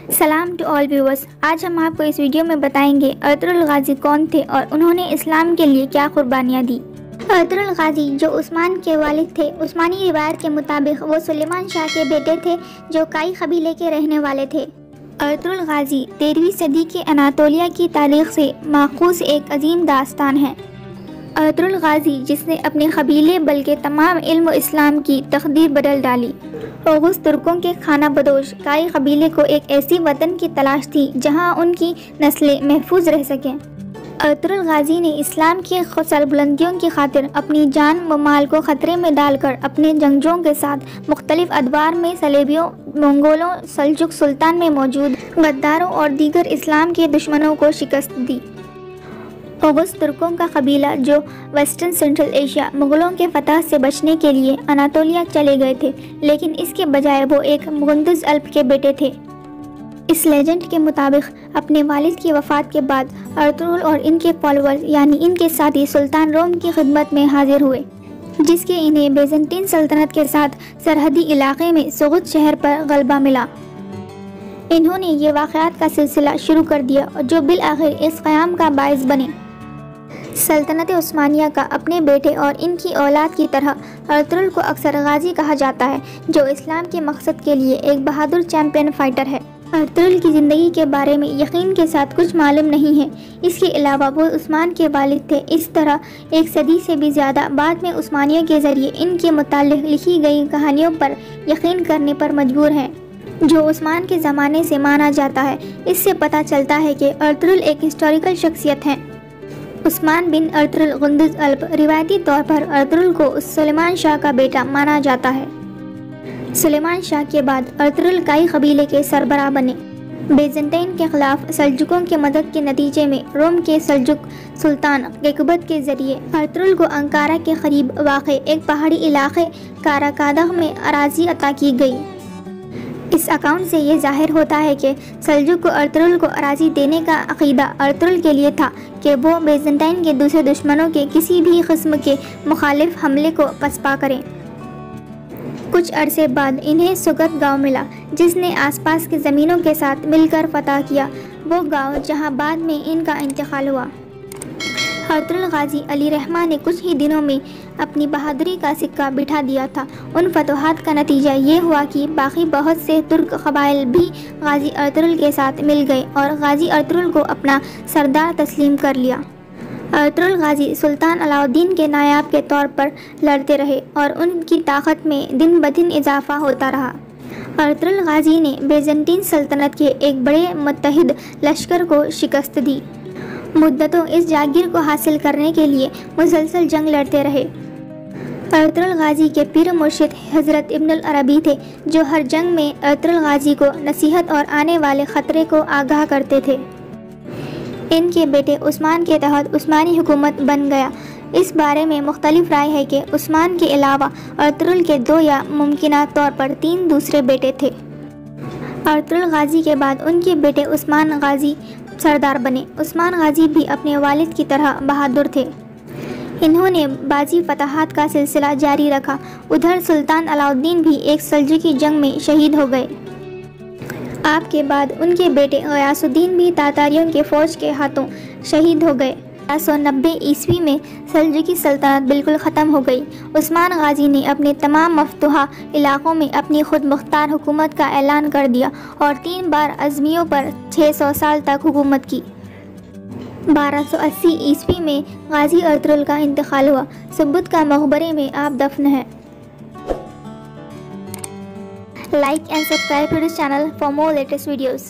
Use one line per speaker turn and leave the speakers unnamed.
सलाम to all viewers. आज हम आपको इस वीडियो में बताएंगे अर्तुगरुल गाजी कौन थे और उन्होंने इस्लाम के लिए क्या कुर्बानियाँ दी। अर्तुगरुल गाजी जो उस्मान के वालिद थे, उस्मानी रिवायत के मुताबिक वो सुलेमान शाह के बेटे थे जो काई कबीले के रहने वाले थे। अर्तुगरुल गाजी 13वीं सदी के अनातोलिया की तारीख से माखूज एक अजीम दास्तान है। अर्तुगरुल गाजी जिसने अपने कबीले बल्कि तमाम इल्म इस्लाम की तकदीर बदल डाली। ओगुस तुर्कों के खाना बदोश काई कबीले को एक ऐसी वतन की तलाश थी जहां उनकी नस्लें महफूज रह सकें। अर्तुगरुल गाजी ने इस्लाम की सरबुलंदियों की खातिर अपनी जान व माल को ख़तरे में डालकर अपने जंगजों के साथ मुख्तलिफ अदवार में सलेबियों, मंगोलों, सल्जुक सुल्तान में मौजूद गद्दारों और दीगर इस्लाम के दुश्मनों को शिकस्त दी। ओगुस तुर्कों का कबीला जो वेस्टर्न सेंट्रल एशिया मुग़लों के फतह से बचने के लिए अनातोलिया चले गए थे, लेकिन इसके बजाय वो एक मुगंदुज़ अल्प के बेटे थे। इस लेजेंड के मुताबिक अपने वालिद की वफ़ात के बाद अर्तुगरुल और इनके फॉलोअर्स यानी इनके साथी सुल्तान रोम की खिदमत में हाजिर हुए, जिसके इन्हें बेज़ंटीन सल्तनत के साथ सरहदी इलाके में सुगुत शहर पर गलबा मिला। इन्होंने ये वाक़यात का सिलसिला शुरू कर दिया और जो बिल आखिर इस क़याम का बाइस बने। सल्तनत उस्मानिया का अपने बेटे और इनकी औलाद की तरह अर्तुगरुल को अक्सर गाजी कहा जाता है, जो इस्लाम के मकसद के लिए एक बहादुर चैंपियन फाइटर है। अर्तुगरुल की ज़िंदगी के बारे में यकीन के साथ कुछ मालूम नहीं है। इसके अलावा वो उस्मान के वालिद थे। इस तरह एक सदी से भी ज़्यादा बाद में उस्मानिया के ज़रिए इनके मुताल्लिक़ लिखी गई कहानियों पर यकीन करने पर मजबूर हैं, जो उस्मान के ज़माने से माना जाता है। इससे पता चलता है कि अर्तुगरुल एक हिस्टोरिकल शख्सियत हैं। उस्मान बिन अर्तुगरुल गुंदुज़ अल्प रिवायती तौर पर अर्तुगरुल को सुलेमान शाह का बेटा माना जाता है। सुलेमान शाह के बाद अर्तुगरुल काई कबीले के सरबराह बने। बेज़ंटाइन के ख़िलाफ़ सल्जुकों की मदद के नतीजे में रोम के सल्जुक सुल्तान क़ैक़ुबत के ज़रिए अर्तुगरुल को अंकारा के करीब वाक़े एक पहाड़ी इलाके काराकादह में अराज़ी अता की गई। इस अकाउंट से ये ज़ाहिर होता है कि सल्जुक को अर्तुगरुल को अराज़ी देने का अक़ीदा अर्तुगरुल के लिए था कि वो बेज़ंटाइन के दूसरे दुश्मनों के किसी भी किस्म के मुखालिफ हमले को पसपा करें। कुछ अरसे बाद इन्हें सुगत गांव मिला, जिसने आसपास के ज़मीनों के साथ मिलकर फतह किया वो गांव जहां बाद में इनका इंतकाल हुआ। अर्तुगरुल गाजी अली रहमा ने कुछ ही दिनों में अपनी बहादुरी का सिक्का बिठा दिया था। उन फतवाहत का नतीजा ये हुआ कि बाकी बहुत से तुर्क कबाइल भी गाजी अर्तुगरुल के साथ मिल गए और गाजी अर्तुगरुल को अपना सरदार तस्लीम कर लिया। अर्तुगरुल गाजी सुल्तान अलाउद्दीन के नायाब के तौर पर लड़ते रहे और उनकी ताकत में दिन ब दिन इजाफा होता रहा। अर्तुगरुल गाजी ने बेज़ंटीन सल्तनत के एक बड़े मुत्तहिद लश्कर को शिकस्त दी। मुद्दतों इस जागीर को हासिल करने के लिए मुसलसल जंग लड़ते रहे। अर्तुगरुल गाजी के पीर मुर्शिद हज़रत इब्नुल अरबी थे, जो हर जंग में अर्तुगरुल गाजी को नसीहत और आने वाले ख़तरे को आगाह करते थे। इनके बेटे उस्मान के तहत उस्मानी हुकूमत बन गया। इस बारे में मुख्तलिफ राय है कि उस्मान के अलावा अर्तुगरुल के 2 या मुमकिना तौर पर 3 दूसरे बेटे थे। अर्तुगरुल गाजी के बाद उनके बेटे उस्मान गाजी सरदार बने। उस्मान गाजी भी अपने वालिद की तरह बहादुर थे। इन्होंने बाजी फतहात का सिलसिला जारी रखा। उधर सुल्तान अलाउद्दीन भी एक सल्जुकी जंग में शहीद हो गए। आपके बाद उनके बेटे गयासुद्दीन भी तातारियों के फ़ौज के हाथों शहीद हो गए। 1190 ईस्वी में सल्जुकी सल्तनत बिल्कुल ख़त्म हो गई। उस्मान गाजी ने अपने तमाम मफ्तूहा इलाक़ों में अपनी खुद मुख्तार हुकूमत का ऐलान कर दिया और 3 बार अज़मियों पर 600 साल तक हुकूमत की। 1280 ईस्वी में गाजी अर्तुगरुल का इंतकाल हुआ। सुब्बत का मकबरे में आप दफन हैं। Like and subscribe to this channel for more latest videos.